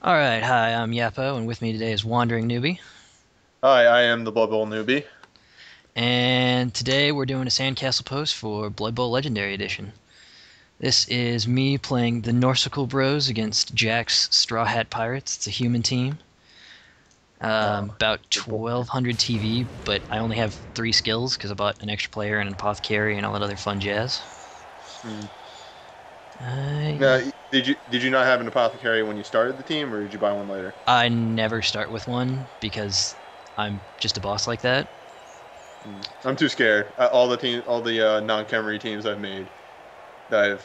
All right, hi, I'm Yapo, and with me today is Wandering Newbie. Hi, I am the Blood Bowl newbie. And today we're doing a Sandcastle post for Blood Bowl Legendary Edition. This is me playing the Norsical Bros against Jack's Straw Hat Pirates. It's a human team. Oh, About good boy. 1200 TV, but I only have 3 skills because I bought an extra player and an apothecary and all that other fun jazz. Hmm. Now, I, did you not have an apothecary when you started the team, or did you buy one later? I never start with one because I'm just a boss like that. Hmm. I'm too scared. All the non-Khemri teams I've made, that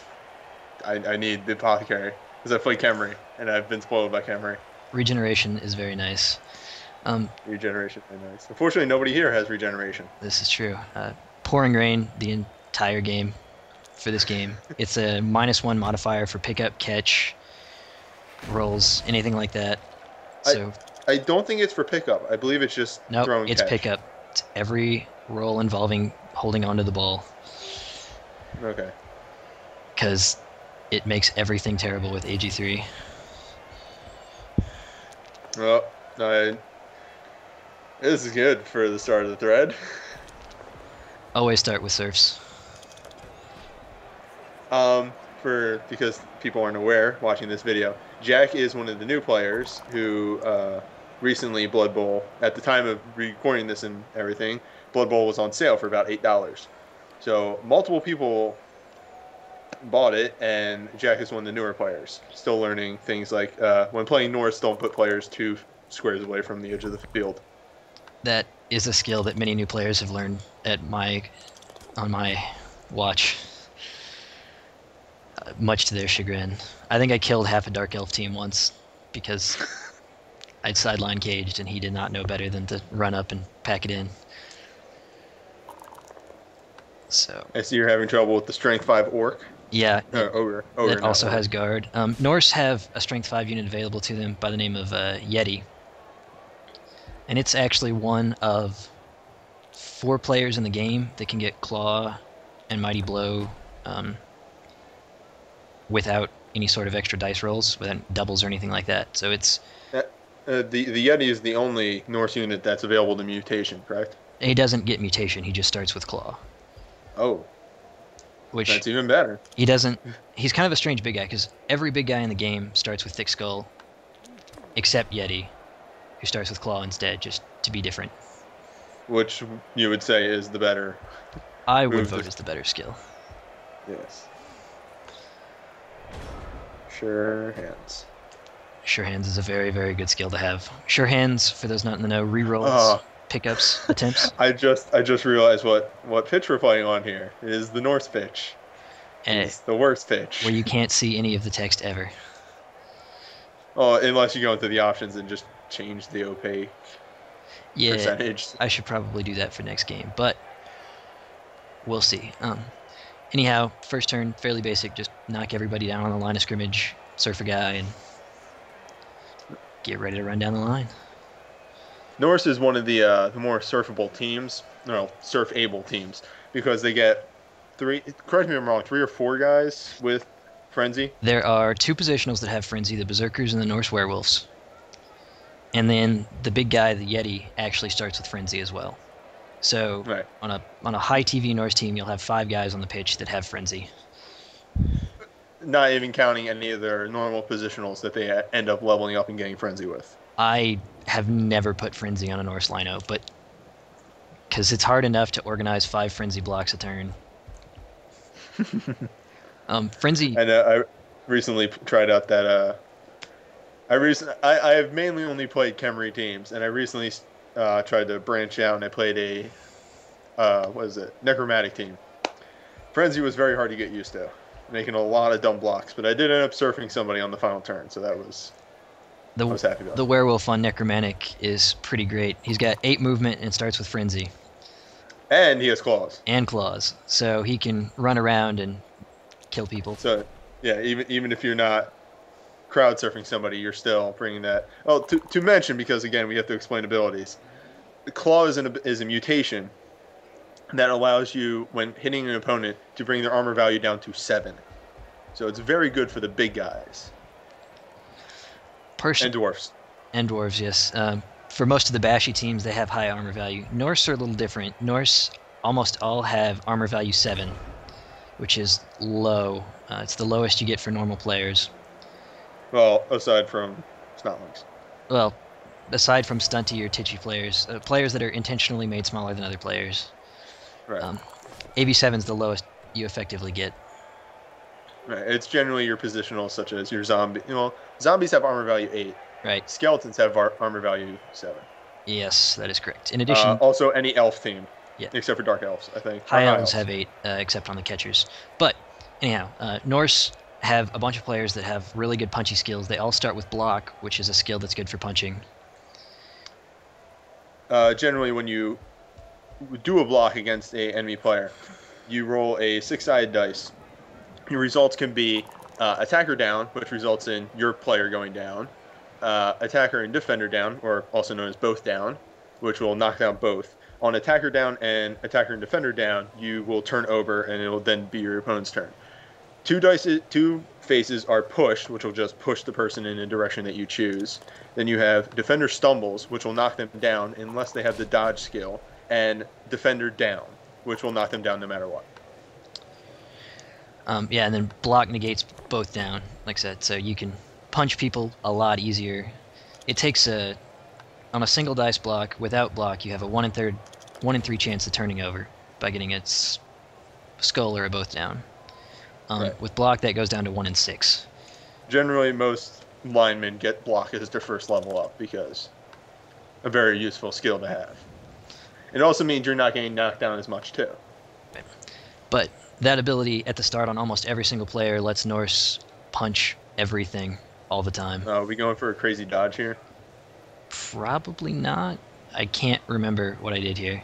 I need the apothecary because I play Khemri and I've been spoiled by Khemri. Regeneration is very nice. Um, Regeneration, very nice. Unfortunately, nobody here has regeneration. This is true. Pouring rain the entire game for this game. It's a -1 modifier for pickup, catch, rolls, anything like that. I So, I don't think it's for pickup. I believe it's just nope, throw and it's catch. pickup. It's every roll involving holding onto the ball Okay. because it makes everything terrible with AG3. Well, this is good for the start of the thread. Always start with surfs. For because people aren't aware watching this video, Jack is one of the new players who recently Blood Bowl. At the time of recording this and everything, Blood Bowl was on sale for about $8. So multiple people bought it, and Jack is one of the newer players, still learning things like when playing Norse, don't put players 2 squares away from the edge of the field. That is a skill that many new players have learned at my on my watch, much to their chagrin. I think I killed half a Dark Elf team once because I'd sideline caged and he did not know better than to run up and pack it in. So, I see you're having trouble with the Strength 5 Orc. yeah, Ogre, that not also Orc. has guard. Norse have a Strength 5 unit available to them by the name of Yeti. And it's actually one of 4 players in the game that can get Claw and Mighty Blow um, without any sort of extra dice rolls, without doubles or anything like that. So it's Uh, the Yeti is the only Norse unit that's available to mutation, correct? he doesn't get mutation. He just starts with Claw, Oh, which that's even better. he doesn't. He's kind of a strange big guy because every big guy in the game starts with Thick Skull, except Yeti, who starts with Claw instead, just to be different. Which you would say is the better I would move vote to as the better skill. yes. Sure hands. Sure Hands is a very, very good skill to have. Sure Hands, for those not in the know, rerolls, Oh, pickups, attempts, I just realized what pitch we're playing on here. It is the Norse pitch. It and is the worst where pitch. you can't see any of the text ever. Oh, unless you go into the options and just change the opaque Yeah, percentage. I should probably do that for next game, but we'll see. Anyhow, first turn, fairly basic. Just knock everybody down on the line of scrimmage, surf a guy, and get ready to run down the line. Norse is one of the more surfable teams, no, surf-able teams, because they get three. Correct me if I'm wrong. 3 or 4 guys with frenzy. There are 2 positionals that have Frenzy, the Berserkers and the Norse Werewolves. And then the big guy, the Yeti, actually starts with Frenzy as well. So Right. on a high TV Norse team, you'll have 5 guys on the pitch that have Frenzy. Not even counting any of their normal positionals that they end up leveling up and getting frenzy with. I have never put Frenzy on a Norse lino, but because it's hard enough to organize 5 Frenzy blocks a turn. Frenzy, And I recently tried out that. I have mainly only played Khemri teams, and I recently tried to branch out and I played a what is it, necromantic team. Frenzy was very hard to get used to, making a lot of dumb blocks, but I did end up surfing somebody on the final turn, so that was I the was happy about the that. werewolf on Necromantic is pretty great. He's got 8 movement and starts with Frenzy And he has claws, and claws, so he can run around and kill people. so yeah, even if you're not crowd surfing somebody, you're still bringing that. Oh, to mention because again we have to explain abilities. The claw is a mutation that allows you, when hitting an opponent, to bring their armor value down to 7. So it's very good for the big guys. Person And dwarfs. and dwarves, yes. For most of the Bashy teams, they have high armor value. Norse are a little different. Norse almost all have armor value 7, which is low. It's the lowest you get for normal players. Well, aside from Snotlings. Well, aside from stunty or titchy players, players that are intentionally made smaller than other players. Right. AV7 is the lowest you effectively get. Right. It's generally your positional, such as your zombie. Zombies have armor value 8. Right. Skeletons have armor value 7. Yes, that is correct. In addition, Also, any elf team, yeah, except for dark elves, I think. high elves have 8, except on the catchers. But anyhow, Norse have a bunch of players that have really good punchy skills. They all start with block, which is a skill that's good for punching. Generally, when you do a block against a enemy player, you roll a 6-sided dice. Your results can be attacker down, which results in your player going down, attacker and defender down, or also known as both down, which will knock down both. On attacker down and attacker and defender down, you will turn over, and it will then be your opponent's turn. Two faces are pushed, which will just push the person in a direction that you choose. Then you have defender stumbles, which will knock them down unless they have the dodge skill, and defender down, which will knock them down no matter what. Yeah, and then block negates both down, like I said, so you can punch people a lot easier. It takes on a single dice block, without block, you have a 1 in 3 chance of turning over by getting its skull or a both down. Right. With block, that goes down to 1 in 6. Generally, most linemen get block as their first level up because a very useful skill to have. It also means you're not getting knocked down as much, too. But that ability at the start on almost every single player lets Norse punch everything all the time. Are we going for a crazy dodge here? Probably not. I can't remember what I did here.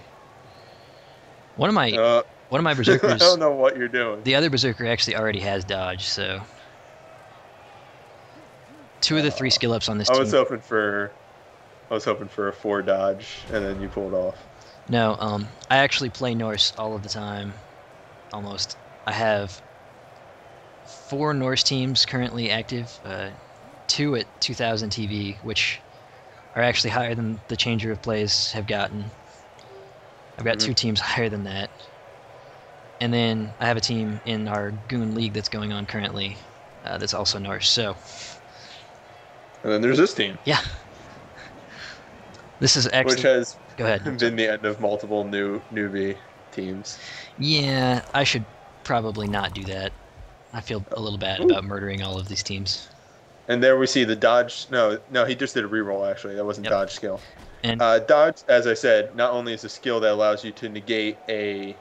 One of my berserkers. I don't know what you're doing. The other berserker actually already has dodge, so 2 of the 3 skill ups on this I team. was hoping for a 4 dodge, and then you pulled off. No, I actually play Norse all of the time, almost. I have 4 Norse teams currently active, 2 at 2000 TV, which are actually higher than the changer of plays have gotten. I've got 2 teams higher than that. And then I have a team in our Goon League that's going on currently that's also Norse, so... And then there's this team. Yeah. This is actually... Which has Go ahead. been the end of multiple newbie teams. Yeah, I should probably not do that. I feel a little bad about murdering all of these teams. And there we see the dodge. No, he just did a reroll, actually. That wasn't dodge skill. And dodge, as I said, not only is a skill that allows you to negate a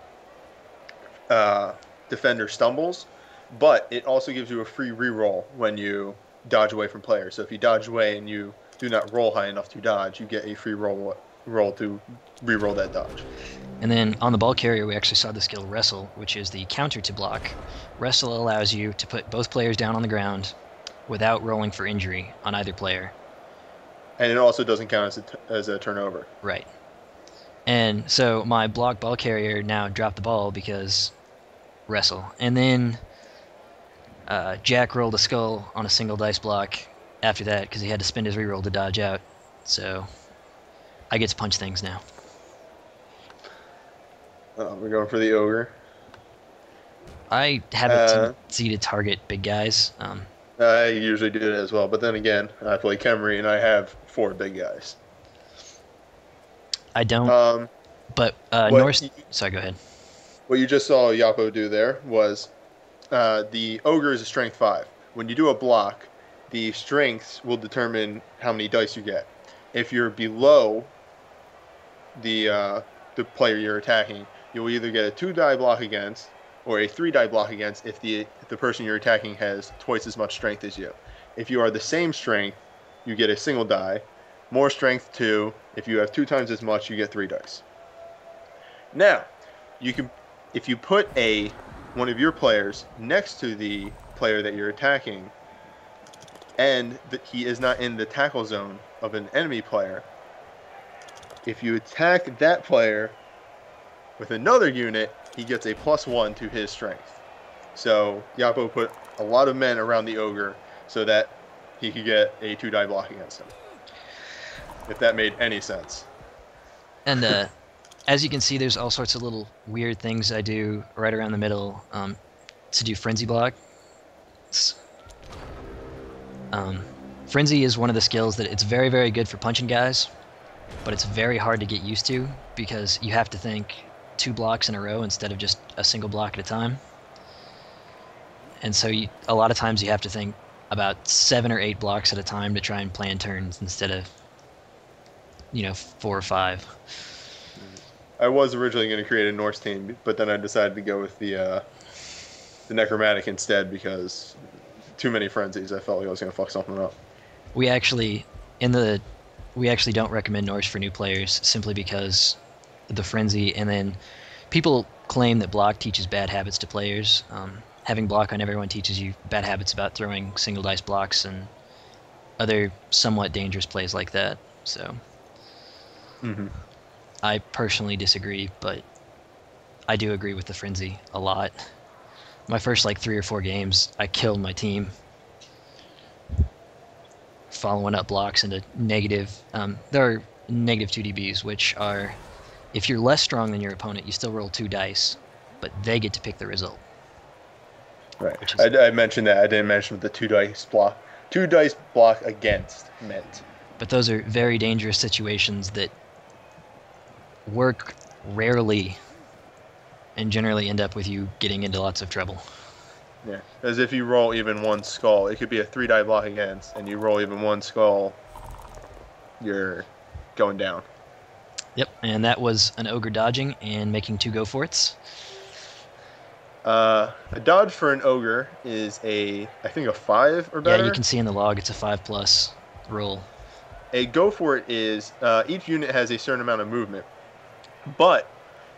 defender stumbles, but it also gives you a free reroll when you dodge away from players. So if you dodge away and you do not roll high enough to dodge, you get a free roll to reroll that dodge. And then on the ball carrier, we actually saw the skill Wrestle, which is the counter to block. Wrestle allows you to put both players down on the ground without rolling for injury on either player. And it also doesn't count as a turnover. Right. And so my block ball carrier now dropped the ball because Wrestle. And then Jack rolled a skull on a single dice block after that because he had to spend his reroll to dodge out. So I get to punch things now. We're going for the ogre. I have a tendency to target big guys. I usually do that as well, but then again, I play Khemri and I have 4 big guys. I don't. But Norse. Sorry, go ahead. What you just saw Yapo do there was the ogre is a strength 5. When you do a block, the strengths will determine how many dice you get. If you're below the player you're attacking, you'll either get a 2-die block against or a 3-die block against if the person you're attacking has twice as much strength as you. If you are the same strength, you get a single die. More strength 2. If you have 2 times as much, you get 3 dice. Now, if you put one of your players next to the player that you're attacking, and he is not in the tackle zone of an enemy player, if you attack that player with another unit, he gets a +1 to his strength. So Yapo put a lot of men around the ogre so that he could get a 2-die block against him. If that made any sense. And as you can see, there's all sorts of little weird things I do right around the middle to do frenzy block. Frenzy is one of the skills that it's very, very good for punching guys, but it's very hard to get used to because you have to think 2 blocks in a row instead of just a single block at a time. And so a lot of times you have to think about 7 or 8 blocks at a time to try and plan turns instead of 4 or 5. I was originally going to create a Norse team, but then I decided to go with the Necromantic instead because too many frenzies. I felt like I was going to fuck something up. We actually don't recommend Norse for new players simply because of the frenzy, and then people claim that block teaches bad habits to players. Having block on everyone teaches you bad habits about throwing single dice blocks and other somewhat dangerous plays like that. So I personally disagree, but I do agree with the frenzy a lot. My first 3 or 4 games, I killed my team following up blocks into negative. There are negative 2 DBs, which are, if you're less strong than your opponent, you still roll 2 dice, but they get to pick the result. Right. I mentioned that. I didn't mention what the 2 dice block. 2 dice block against meant. But those are very dangerous situations that work rarely and generally end up with you getting into lots of trouble. Yeah, as if you roll even 1 skull. It could be a 3-die block against, and you roll even 1 skull, you're going down. Yep, and that was an ogre dodging and making 2 go for it's. A dodge for an ogre is I think a 5 or better. Yeah, you can see in the log it's a 5+ roll. A go for it is each unit has a certain amount of movement, but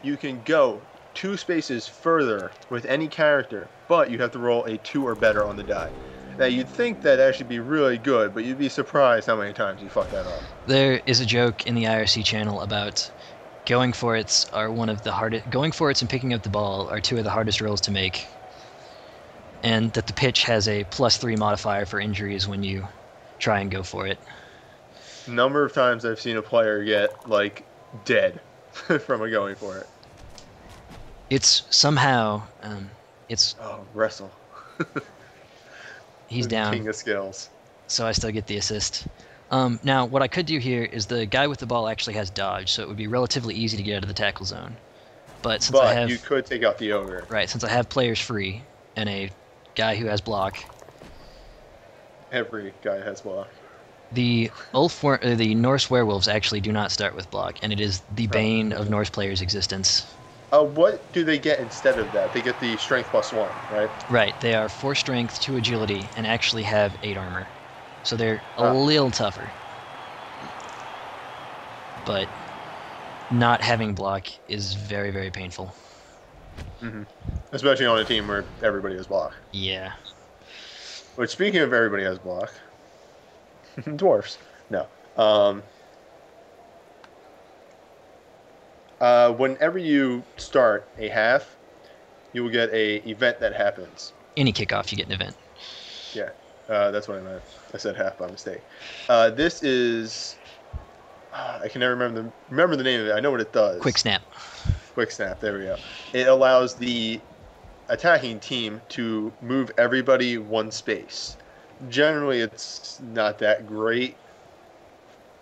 you can go 2 spaces further with any character, but you have to roll a 2 or better on the die. Now you'd think that should be really good, but you'd be surprised how many times you fuck that up. There is a joke in the IRC channel about going for it's are one of the hardest. Going for it's and picking up the ball are 2 of the hardest rolls to make, and that the pitch has a +3 modifier for injuries when you try and go for it. Number of times I've seen a player get dead from a going for it. It's somehow wrestle. He's down. King of skills. So I still get the assist. Now, what I could do here is the guy with the ball actually has dodge, so it would be relatively easy to get out of the tackle zone. But you could take out the ogre. Right, since I have players free and a guy who has block. Every guy has block. The Norse werewolves actually do not start with block, and it is the bane of Norse players' existence. What do they get instead of that? They get the strength +1, right? Right, they are 4 strength, 2 agility, and actually have 8 armor. So they're a little tougher. But not having block is very, very painful. Especially on a team where everybody has block. Yeah. Which, speaking of everybody has block, dwarfs. No. Whenever you start a half, you will get a event that happens. Any kickoff, you get an event. Yeah, that's what I meant. I said half by mistake. This is... I can never remember the name of it. I know what it does. Quick snap. Quick snap, there we go. It allows the attacking team to move everybody 1 space. Generally, it's not that great,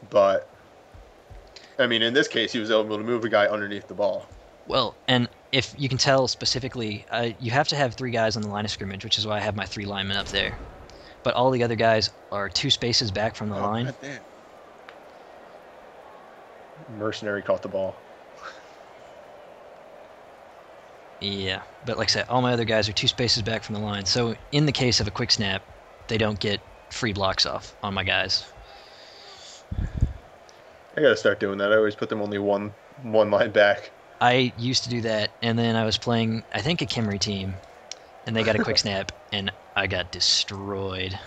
but... I mean, in this case, he was able to move a guy underneath the ball. Well, and if you can tell specifically, you have to have 3 guys on the line of scrimmage, which is why I have my 3 linemen up there. But all the other guys are 2 spaces back from the line. God damn. Mercenary caught the ball. Yeah, but like I said, all my other guys are 2 spaces back from the line. So in the case of a quick snap, they don't get free blocks off on my guys. I gotta start doing that. I always put them only one line back. I used to do that, and then I was playing, I think, a Kimry team, and they got a quick snap, and I got destroyed.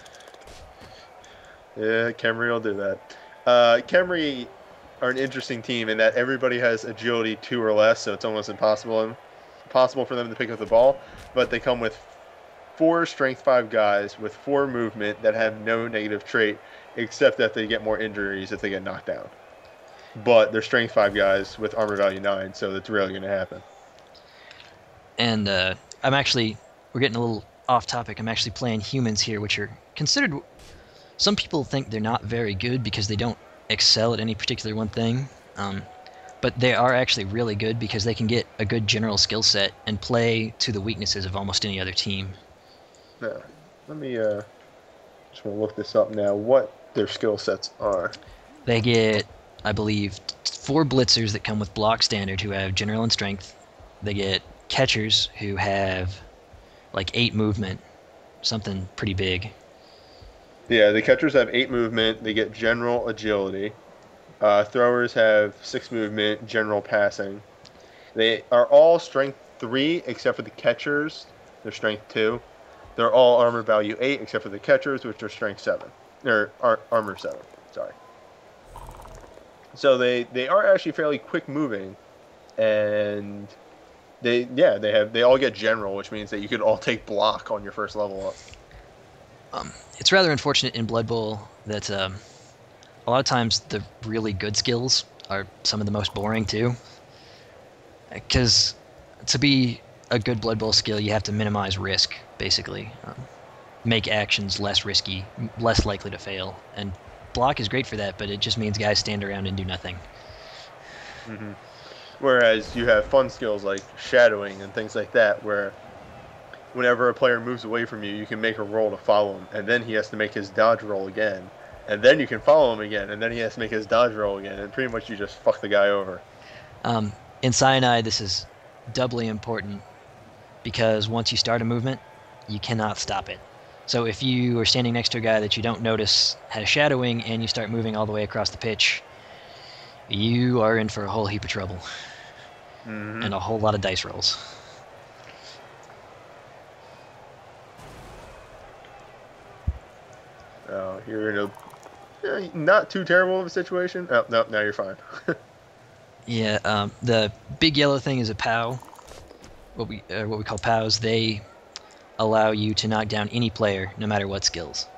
Yeah, Kimry will do that. Kimry are an interesting team in that everybody has agility 2 or less, so it's almost impossible for them to pick up the ball. But they come with 4 strength 5 guys with 4 movement that have no negative trait, except that they get more injuries if they get knocked down. But they're strength 5 guys with armor value 9, so that's rarely going to happen. And we're getting a little off topic. I'm actually playing humans here, which are considered. Some people think they're not very good because they don't excel at any particular one thing. But they are actually really good because they can get a good general skill set and play to the weaknesses of almost any other team. Now, let me just want to look this up now. What their skill sets are? They get, I believe, 4 blitzers that come with block standard who have general and strength. They get catchers who have like 8 movement, something pretty big. Yeah, the catchers have 8 movement. They get general agility. Throwers have 6 movement, general passing. They are all strength 3 except for the catchers. They're strength 2. They're all armor value 8 except for the catchers, which are strength 7. Or armor 7. Sorry. So they are actually fairly quick moving, and they all get general, which means that you could all take block on your first level up. It's rather unfortunate in Blood Bowl that a lot of times the really good skills are some of the most boring too. Because to be a good Blood Bowl skill, you have to minimize risk, basically. Make actions less risky, less likely to fail. And block is great for that, but it just means guys stand around and do nothing. Mm-hmm. Whereas you have fun skills like shadowing and things like that, where whenever a player moves away from you, you can make a roll to follow him, and then he has to make his dodge roll again. And then you can follow him again, and then he has to make his dodge roll again, and pretty much you just fuck the guy over. In Cyanide, this is doubly important because once you start a movement, you cannot stop it. So if you are standing next to a guy that you don't notice has shadowing and you start moving all the way across the pitch, you are in for a whole heap of trouble. Mm-hmm. And a whole lot of dice rolls. Oh, you're in a not too terrible of a situation. Oh, no, now you're fine. Yeah, the big yellow thing is a POW. What we call POWs. They allow you to knock down any player, no matter what skills.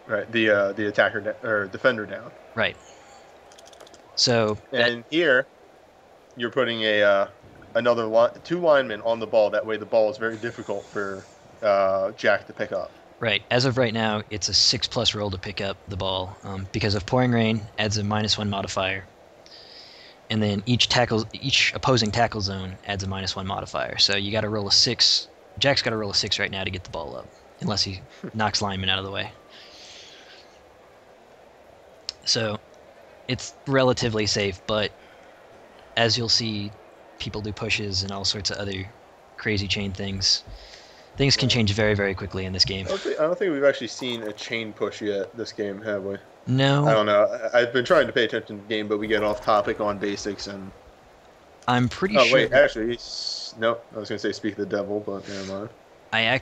Right, the attacker or defender down. Right. So. And here, you're putting another 2 linemen on the ball. That way, the ball is very difficult for Jack to pick up. Right. As of right now, it's a 6+ roll to pick up the ball because of pouring rain adds a -1 modifier, and then each opposing tackle zone adds a -1 modifier. So you got to roll a 6. Jack's got to roll a 6 right now to get the ball up, unless he knocks linemen out of the way. So it's relatively safe, but as you'll see, people do pushes and all sorts of other crazy chain things. Things can change very, very quickly in this game. I don't think we've actually seen a chain push yet this game, have we? No. I don't know. I've been trying to pay attention to the game, but we get off topic on basics and. I'm pretty sure. Oh wait, actually, no. I was gonna say speak of the devil, but never mind. I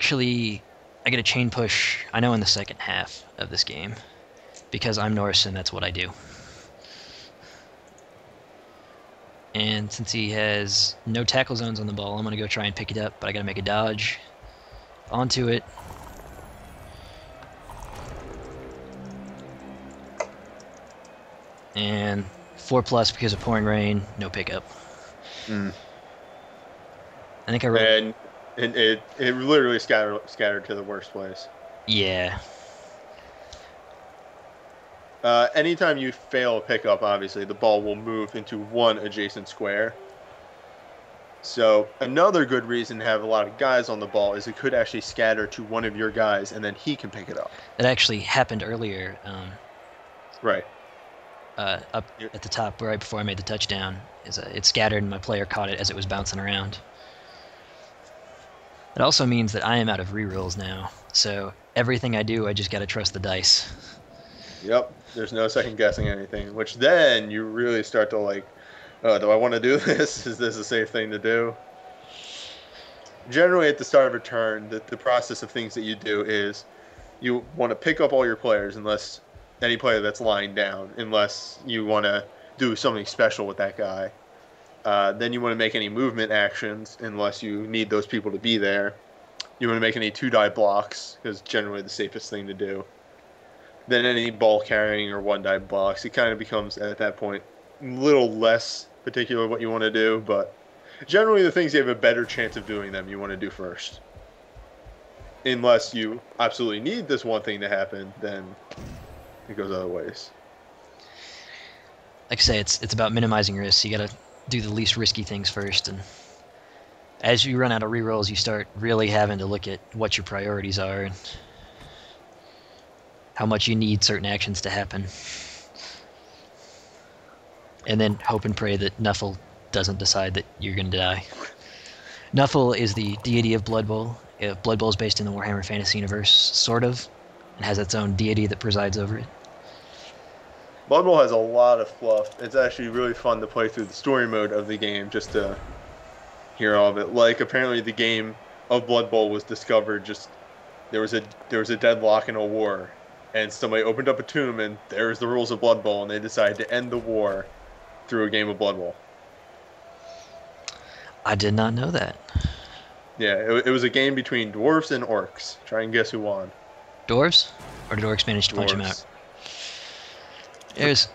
get a chain push. I know in the second half of this game, because I'm Norse and that's what I do. And since he has no tackle zones on the ball, I'm gonna go try and pick it up, but I gotta make a dodge. Onto it. And 4+ because of pouring rain, no pickup. I think I rolled. And it literally scattered to the worst place. Yeah. Anytime you fail a pickup, obviously the ball will move into one adjacent square. So another good reason to have a lot of guys on the ball is it could actually scatter to one of your guys, and then he can pick it up. That actually happened earlier. Right. Up at the top, right before I made the touchdown, it scattered and my player caught it as it was bouncing around. It also means that I am out of rerolls now, so everything I do, I just gotta trust the dice. Yep. There's no second guessing anything, which then you really start to like. Do I want to do this? Is this a safe thing to do? Generally, at the start of a turn, the process of things that you do is you want to pick up all your players, unless any player that's lying down, unless you want to do something special with that guy. Then you want to make any movement actions, unless you need those people to be there. You want to make any 2-die blocks, because generally the safest thing to do. Then any ball carrying or 1-die blocks. It kind of becomes, at that point, a little less particular what you want to do, but generally the things you have a better chance of doing them, you want to do first. Unless you absolutely need this one thing to happen, then it goes other ways. Like I say, it's about minimizing risks. You got to do the least risky things first, and as you run out of rerolls, you start really having to look at what your priorities are and how much you need certain actions to happen. And then hope and pray that Nuffle doesn't decide that you're going to die. Nuffle is the deity of Blood Bowl. Blood Bowl is based in the Warhammer Fantasy Universe, sort of, and has its own deity that presides over it. Blood Bowl has a lot of fluff. It's actually really fun to play through the story mode of the game just to hear all of it. Like, apparently the game of Blood Bowl was discovered just there was a deadlock in a war, and somebody opened up a tomb, and there's the rules of Blood Bowl, and they decided to end the war through a game of Blood Bowl. I did not know that. Yeah, it was a game between dwarves and orcs. Try and guess who won. Dwarves? Or did orcs manage to punch him out? Dwarves. There's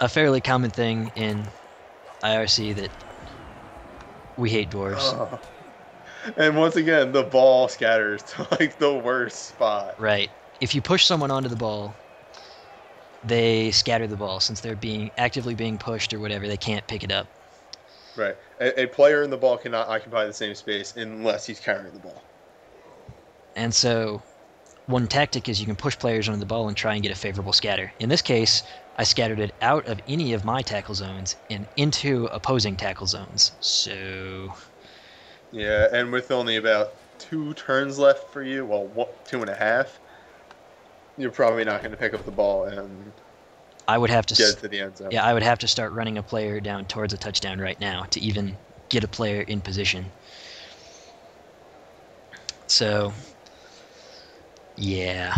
a fairly common thing in IRC that we hate dwarves. Oh. And once again, the ball scatters to like the worst spot. Right. If you push someone onto the ball, they scatter the ball. Since they're actively being pushed or whatever, they can't pick it up. Right. A player in the ball cannot occupy the same space unless he's carrying the ball. And so one tactic is you can push players onto the ball and try and get a favorable scatter. In this case, I scattered it out of any of my tackle zones and into opposing tackle zones. So... Yeah, and with only about 2 turns left for you, well, 2.5, you're probably not going to pick up the ball and I would have to get it to the end zone. Yeah, I would have to start running a player down towards a touchdown right now to even get a player in position. So, yeah.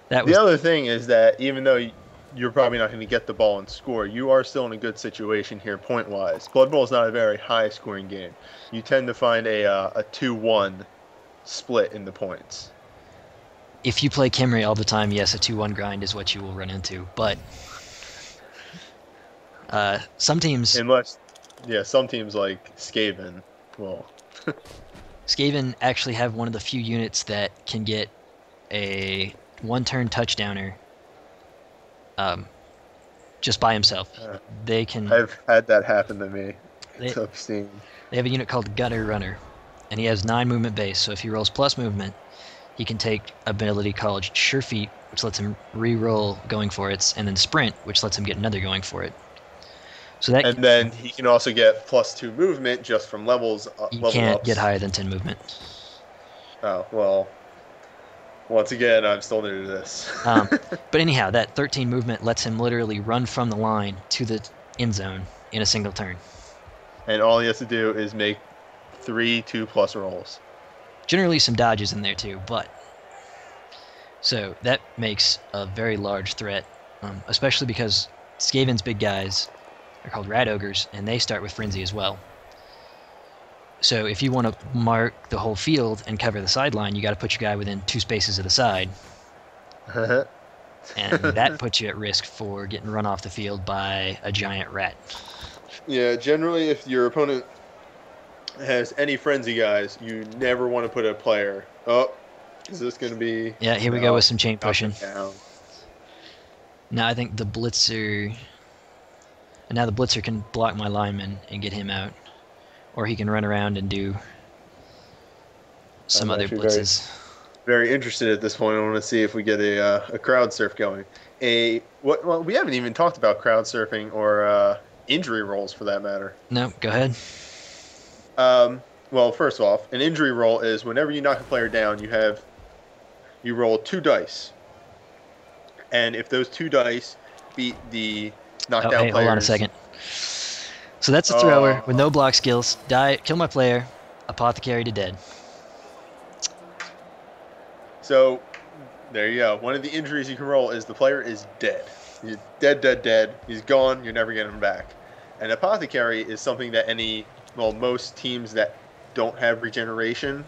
The other thing is that even though you're probably not going to get the ball and score, you are still in a good situation here point-wise. Blood Bowl is not a very high-scoring game. You tend to find a 2-1 split in the points. If you play Kimry all the time, yes, a 2-1 grind is what you will run into. But some teams... some teams like Skaven will... Skaven actually have one of the few units that can get a 1-turn touchdowner just by himself. They can... I've had that happen to me. It's obscene. They have a unit called Gutter Runner, and he has 9 movement base, so if he rolls plus movement, he can take ability called Sure Feet, which lets him re-roll going for it, and then Sprint, which lets him get another going for it. So that, and then he can also get +2 movement just from levels. You can't get higher than 10 movement. Oh, well, once again, I'm still new to this. But anyhow, that 13 movement lets him literally run from the line to the end zone in a single turn. And all he has to do is make 3 2+ rolls. Generally some dodges in there too, but... So that makes a very large threat, especially because Skaven's big guys are called Rat Ogres, and they start with Frenzy as well. So if you want to mark the whole field and cover the sideline, you got to put your guy within 2 spaces of the side. And that puts you at risk for getting run off the field by a giant rat. Yeah, generally if your opponent has any frenzy guys, you never want to put a player. Oh, is this going to be... Yeah, here we go with some chain pushing. Down. Now I think the Blitzer... And now the Blitzer can block my lineman and get him out. Or he can run around and do some other blitzes. Very interested at this point. I want to see if we get a crowd surf going. Well, we haven't even talked about crowd surfing or injury rolls for that matter. No, go ahead. Well, first off, an injury roll is whenever you knock a player down, you roll 2 dice, and if those 2 dice beat the knockdown players... Hold on a second. So that's a thrower with no block skills. Kill my player. Apothecary to dead. So, there you go. One of the injuries you can roll is the player is dead. He's dead. He's gone. You're never getting him back. And Apothecary is something that most teams that don't have regeneration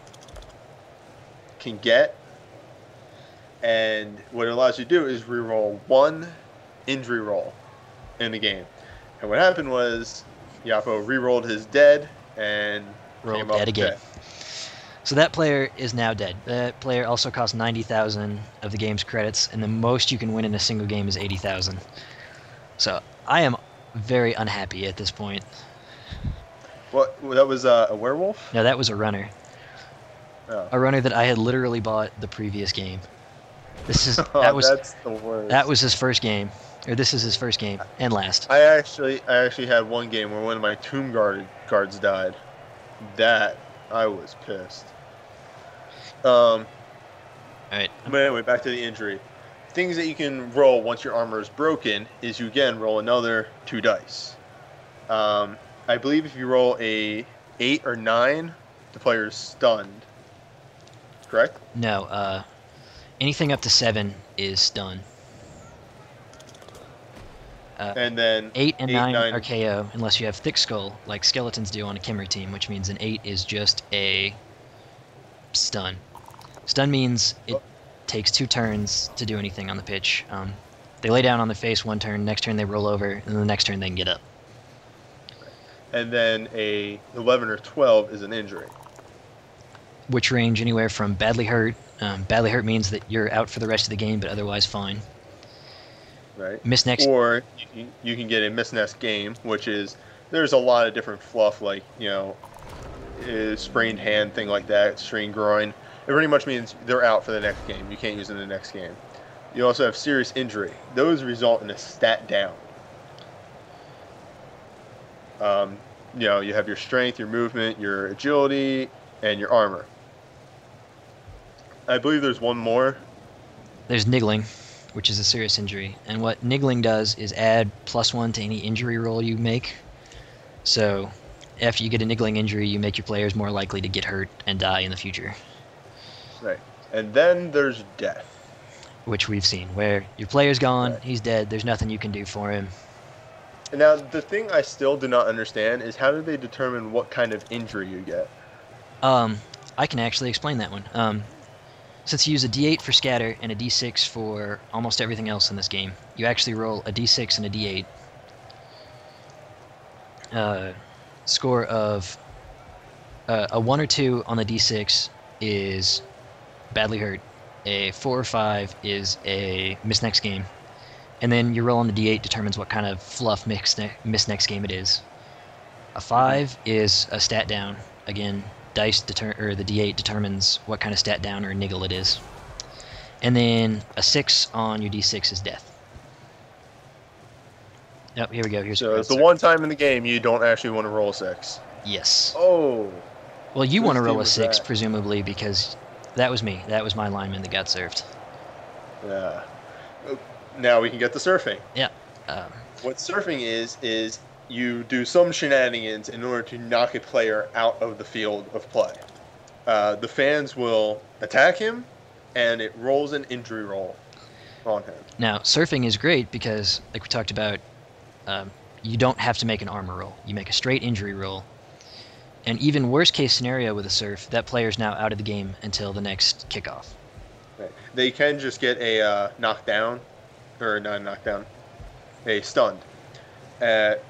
can get, and what it allows you to do is reroll one injury roll in the game. And what happened was Yapo rerolled his dead and Roll came up dead again. dead. So that player is now dead. That player also costs 90,000 of the game's credits, and the most you can win in a single game is 80,000. So I am very unhappy at this point. What? That was a werewolf? No, that was a runner. Oh. A runner that I had literally bought the previous game. This is That's the worst. that was his first game, or this is his first game and last. I actually had one game where one of my tomb guards died. That I was pissed. All right. But anyway, back to the injury. Things that you can roll once your armor is broken is you again roll another 2 dice. I believe if you roll a 8 or 9, the player is stunned. Correct? No, anything up to 7 is stun. And then 8 and 9 are KO unless you have thick skull like skeletons do on a Kimmer team, which means an 8 is just a stun. Stun means it takes 2 turns to do anything on the pitch. They lay down on their face 1 turn, next turn they roll over, and then the next turn they can get up. And then a 11 or 12 is an injury. Which range anywhere from badly hurt. Badly hurt means that you're out for the rest of the game, but otherwise fine. Right. Miss next. Or you can get a miss next game, which is there's a lot of different fluff, like sprained hand, thing like that, strained groin. It pretty much means they're out for the next game. You can't use them in the next game. You also have serious injury. Those result in a stat down. You have your strength, your movement, your agility, and your armor. I believe there's one more. There's niggling, which is a serious injury. And what niggling does is add +1 to any injury roll you make. So after you get a niggling injury, you make your players more likely to get hurt and die in the future. Right. And then there's death. Which we've seen, where your player's gone, Right. He's dead, there's nothing you can do for him. Now, the thing I still do not understand is how do they determine what kind of injury you get? I can actually explain that one. Since you use a D8 for scatter and a D6 for almost everything else in this game, you actually roll a D6 and a D8. Score of a 1 or 2 on the D6 is badly hurt. A 4 or 5 is a miss next game. And then your roll on the D8 determines what kind of fluff miss next game it is. A 5 is a stat down. Again, the D8 determines what kind of stat down or niggle it is. And then a 6 on your D6 is death. Oh, here we go. Here's So it's the one time in the game you don't actually want to roll a 6. Yes. Oh. Well, you Whose want to roll team a was 6, that? presumably, because that was me. That was my lineman that got served. Yeah. Now we can get to surfing. Yeah. What surfing is you do some shenanigans in order to knock a player out of the field of play. The fans will attack him, and it rolls an injury roll on him. Now, surfing is great because, like we talked about, you don't have to make an armor roll. You make a straight injury roll. And even worst case scenario with a surf, that player's now out of the game until the next kickoff. Right. They can just get a knockdown, or not a knockdown, a stunned.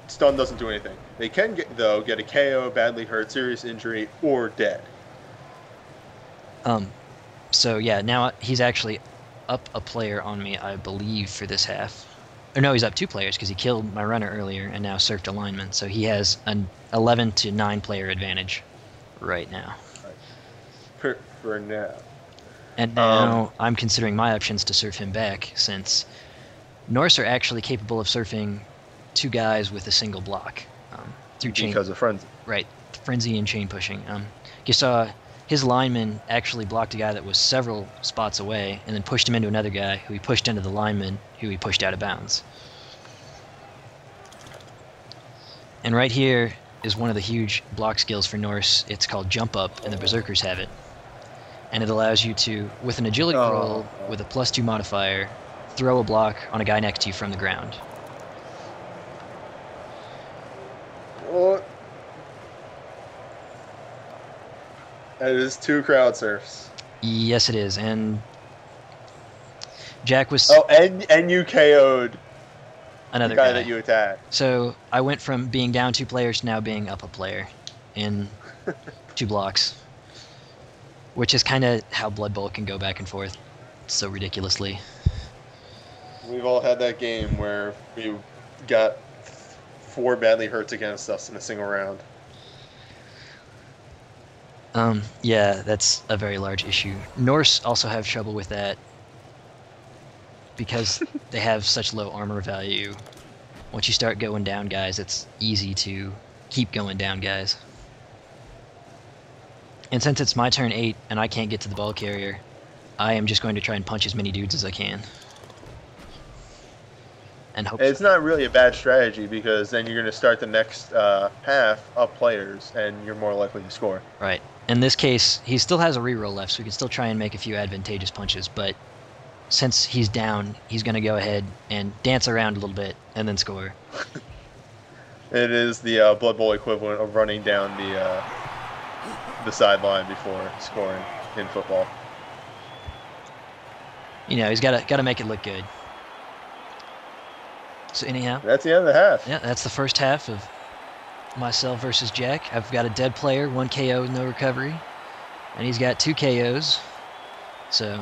Stun doesn't do anything. They can get a KO, badly hurt, serious injury, or dead. So yeah, now he's actually up a player on me, I believe, for this half. Or no, he's up 2 players because he killed my runner earlier and now surfed a lineman. So he has an 11 to 9 player advantage right now. For now. And now I'm considering my options to surf him back, since Norse are actually capable of surfing 2 guys with a single block. Through chain. Because of frenzy. Right, frenzy and chain pushing. You saw his lineman actually blocked a guy that was several spots away, and then pushed him into another guy, who he pushed into the lineman, who he pushed out of bounds. And right here is one of the huge block skills for Norse. It's called Jump Up, and the Berserkers have it. And it allows you to, with an agility roll with a +2 modifier, throw a block on a guy next to you from the ground. What? That is 2 crowd surfs. Yes, it is. And Jack was Oh, and you KO'd the another guy that guy. you attacked. So I went from being down 2 players to now being up a player in 2 blocks, which is kind of how Blood Bowl can go back and forth so ridiculously. We've all had that game where we got 4 badly hurts against us in a single round. Yeah, that's a very large issue. Norse also have trouble with that because they have such low armor value. Once you start going down guys, it's easy to keep going down guys. And since it's my turn 8 and I can't get to the ball carrier, I am just going to try and punch as many dudes as I can. And hope. It's not really a bad strategy because then you're going to start the next half up players and you're more likely to score. Right. In this case, he still has a reroll left, so we can still try and make a few advantageous punches, but since he's down, he's going to go ahead and dance around a little bit and then score. It is the Blood Bowl equivalent of running down the sideline before scoring in football. You know, he's got to make it look good. So anyhow, that's the end of the half. Yeah, that's the first half of myself versus Jack. I've got a dead player, 1 KO, no recovery, and he's got 2 KOs. So